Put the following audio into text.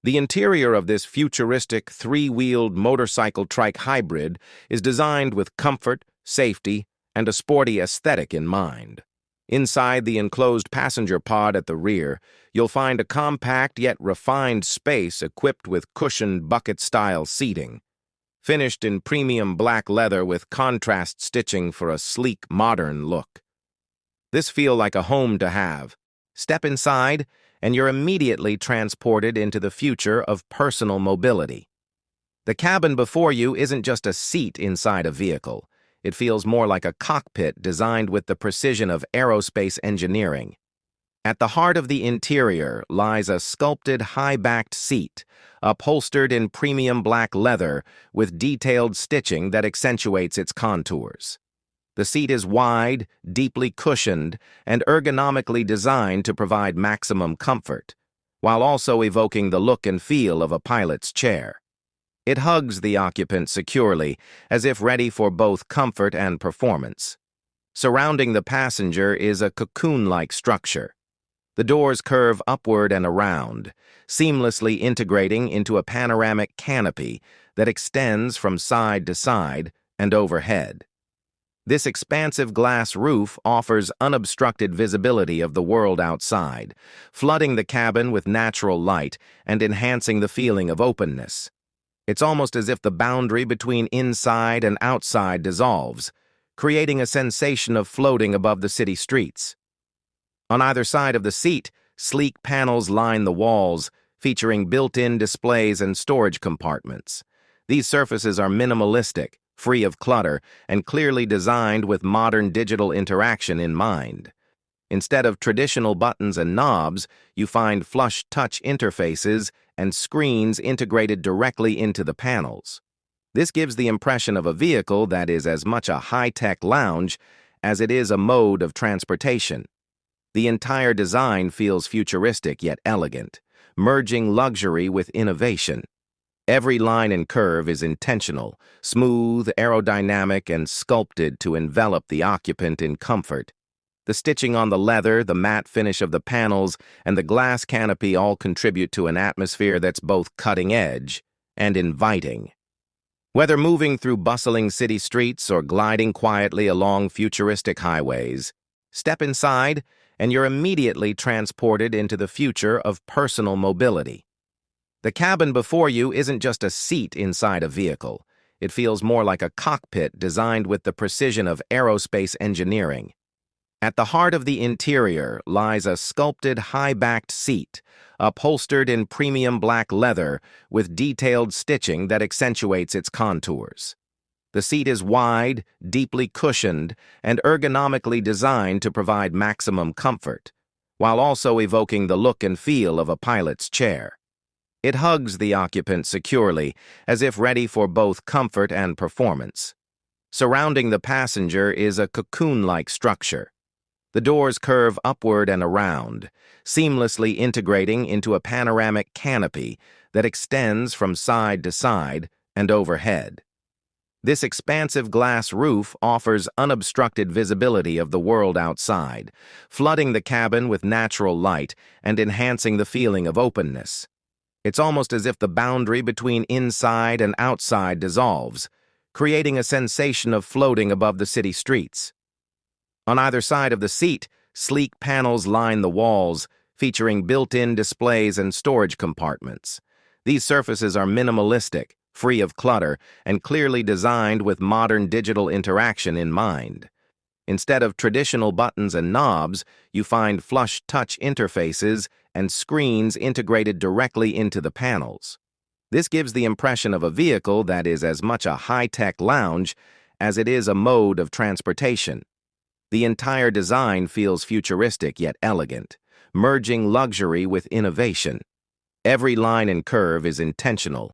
The interior of this futuristic three-wheeled motorcycle trike hybrid is designed with comfort, safety, and a sporty aesthetic in mind. Inside the enclosed passenger pod at the rear, you'll find a compact yet refined space equipped with cushioned bucket-style seating. Finished in premium black leather with contrast stitching for a sleek, modern look. This feels like a home to have. Step inside, and you're immediately transported into the future of personal mobility. The cabin before you isn't just a seat inside a vehicle. It feels more like a cockpit designed with the precision of aerospace engineering. At the heart of the interior lies a sculpted high-backed seat, upholstered in premium black leather with detailed stitching that accentuates its contours. The seat is wide, deeply cushioned, and ergonomically designed to provide maximum comfort, while also evoking the look and feel of a pilot's chair. It hugs the occupant securely, as if ready for both comfort and performance. Surrounding the passenger is a cocoon-like structure. The doors curve upward and around, seamlessly integrating into a panoramic canopy that extends from side to side and overhead. This expansive glass roof offers unobstructed visibility of the world outside, flooding the cabin with natural light and enhancing the feeling of openness. It's almost as if the boundary between inside and outside dissolves, creating a sensation of floating above the city streets. On either side of the seat, sleek panels line the walls, featuring built-in displays and storage compartments. These surfaces are minimalistic, free of clutter, and clearly designed with modern digital interaction in mind. Instead of traditional buttons and knobs, you find flush touch interfaces and screens integrated directly into the panels. This gives the impression of a vehicle that is as much a high-tech lounge as it is a mode of transportation. The entire design feels futuristic yet elegant, merging luxury with innovation. Every line and curve is intentional, smooth, aerodynamic, and sculpted to envelop the occupant in comfort. The stitching on the leather, the matte finish of the panels, and the glass canopy all contribute to an atmosphere that's both cutting-edge and inviting. Whether moving through bustling city streets or gliding quietly along futuristic highways, step inside and you're immediately transported into the future of personal mobility. The cabin before you isn't just a seat inside a vehicle. It feels more like a cockpit designed with the precision of aerospace engineering. At the heart of the interior lies a sculpted high-backed seat, upholstered in premium black leather with detailed stitching that accentuates its contours. The seat is wide, deeply cushioned, and ergonomically designed to provide maximum comfort, while also evoking the look and feel of a pilot's chair. It hugs the occupant securely, as if ready for both comfort and performance. Surrounding the passenger is a cocoon-like structure. The doors curve upward and around, seamlessly integrating into a panoramic canopy that extends from side to side and overhead. This expansive glass roof offers unobstructed visibility of the world outside, flooding the cabin with natural light and enhancing the feeling of openness. It's almost as if the boundary between inside and outside dissolves, creating a sensation of floating above the city streets. On either side of the seat, sleek panels line the walls, featuring built-in displays and storage compartments. These surfaces are minimalistic, free of clutter, and clearly designed with modern digital interaction in mind. Instead of traditional buttons and knobs, you find flush touch interfaces and screens integrated directly into the panels. This gives the impression of a vehicle that is as much a high-tech lounge as it is a mode of transportation. The entire design feels futuristic yet elegant, merging luxury with innovation. Every line and curve is intentional,